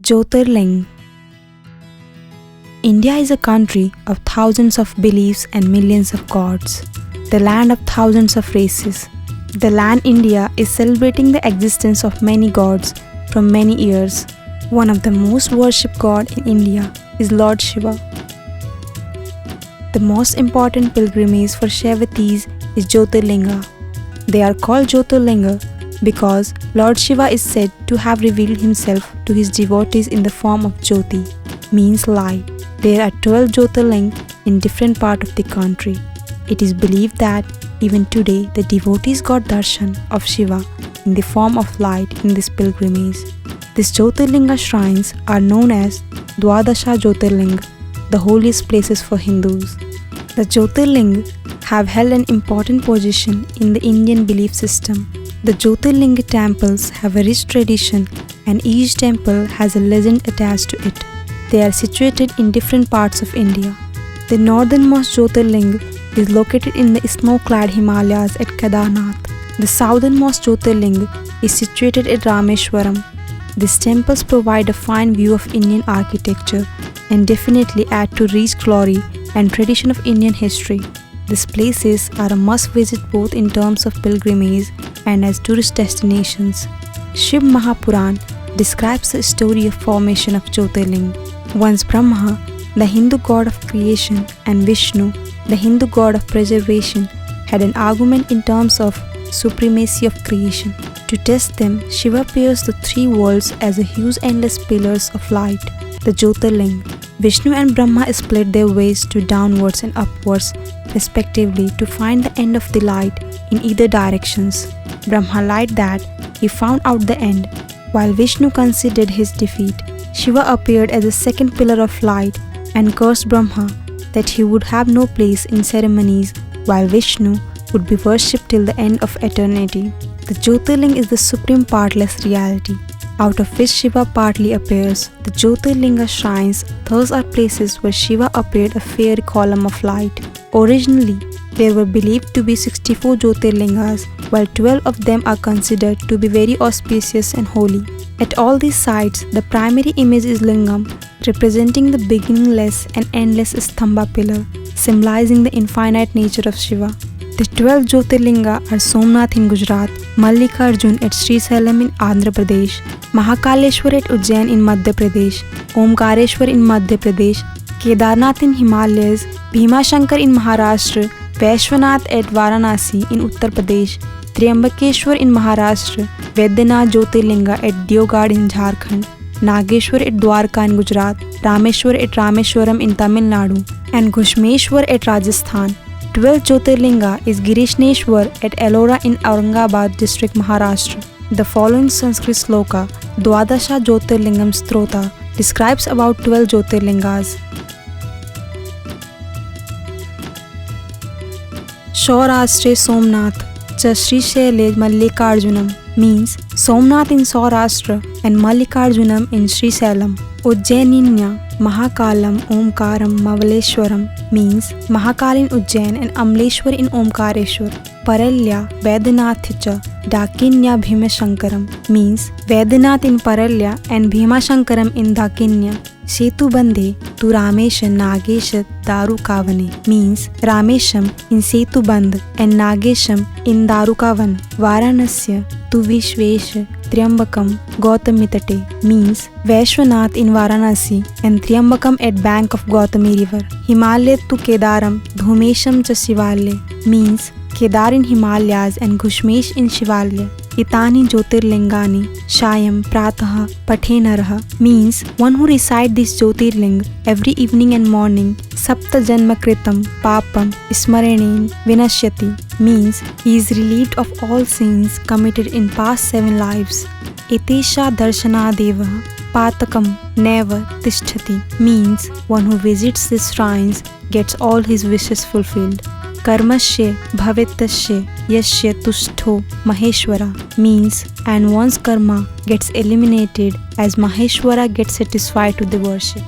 Jyotirling. India is a country of thousands of beliefs and millions of gods, the land of thousands of races. The land India is celebrating the existence of many gods from many years. One of the most worshipped god in India is Lord Shiva. The most important pilgrimage for Shaivatis is Jyotirlinga. They are called Jyotirlinga because Lord Shiva is said to have revealed himself to his devotees in the form of Jyoti, means light. There are 12 Jyotirlinga in different parts of the country. It is believed that even today the devotees got darshan of Shiva in the form of light in this pilgrimage. These Jyotirlinga shrines are known as Dwadasha Jyotirlinga, the holiest places for Hindus. The Jyotirlinga have held an important position in the Indian belief system. The Jyotirlinga temples have a rich tradition and each temple has a legend attached to it. They are situated in different parts of India. The northernmost Jyotirlinga is located in the snow-clad Himalayas at Kedarnath. The southernmost Jyotirlinga is situated at Rameshwaram. These temples provide a fine view of Indian architecture and definitely add to rich glory and tradition of Indian history. These places are a must-visit both in terms of pilgrimage and as tourist destinations. Shiv Mahapuran describes the story of formation of Jyotirlinga. Once Brahma, the Hindu god of creation, and Vishnu, the Hindu god of preservation, had an argument in terms of supremacy of creation. To test them, Shiva pierced the three worlds as a huge endless pillars of light, the Jyotirlinga. Vishnu and Brahma split their ways to downwards and upwards, respectively, to find the end of the light in either directions. Brahma lied that he found out the end, while Vishnu considered his defeat. Shiva appeared as a second pillar of light and cursed Brahma that he would have no place in ceremonies, while Vishnu would be worshipped till the end of eternity. The Jyotirlinga is the supreme partless reality, out of which Shiva partly appears. The Jyotirlinga shrines thus are places where Shiva appeared a fairy column of light. Originally, there were believed to be 64 Jyotirlingas, while 12 of them are considered to be very auspicious and holy. At all these sites, the primary image is Lingam, representing the beginningless and endless Stamba pillar, symbolizing the infinite nature of Shiva. The 12 Jyotirlinga are Somnath in Gujarat, Mallikarjun at Srisailam in Andhra Pradesh, Mahakaleshwar at Ujjain in Madhya Pradesh, Omkareshwar in Madhya Pradesh, Kedarnath in Himalayas, Bhimashankar in Maharashtra, Vaishwanath at Varanasi in Uttar Pradesh, Triambakeshwar in Maharashtra, Vaidyanath Jyotirlinga at Deoghar in Jharkhand, Nageshwar at Dwarka in Gujarat, Rameshwar at Rameshwaram in Tamil Nadu, and Ghushmeshwar at Rajasthan. 12th Jyotirlinga is Girishneshwar at Ellora in Aurangabad district, Maharashtra. The following Sanskrit sloka, Dwadasha Jyotirlingam Strota, describes about 12 Jyotirlingas. Saurashtre Somnath, cha Srishaile Mallikarjunam, means Somnath in Saurashtra and Mallikarjunam in Srisailam. Ujjaininya Mahakalam Omkaram Mavaleshwaram, means Mahakal in Ujjain and Amleshwar in Omkareshwar. Paralya Vaidyanathcha Dakinya Bhimashankaram, means Vaidyanath in Paralya and Bhimashankaram in Dakinya. Setubandhe tu Ramesha Nagesha Darukavane, means Ramesham in Setubandh and Nagesham in Darukavan. Varanasya tu Vishvesha Triambakam Gautamitate, means Vaishwanath in Varanasi and Triambakam at bank of Gautami river. Himalaya tu Kedaram Dhumesham cha Shivalya, means Kedar in Himalayas and Ghushmesh in Shivalya. Itani Jyotirlingani Shayam Prataha Pathenaraha, means one who recite this Jyotirling every evening and morning. Sapta Janma Kritam Papam Smarenin Vinashyati, means he is relieved of all sins committed in past 7 lives. Etesha Darshana Deva Patakam Neva Tishtati, means one who visits these shrines gets all his wishes fulfilled. Karmasya Bhavetasya Yasya Tushto Maheshwara, means and one's karma gets eliminated as Maheshwara gets satisfied with the worship.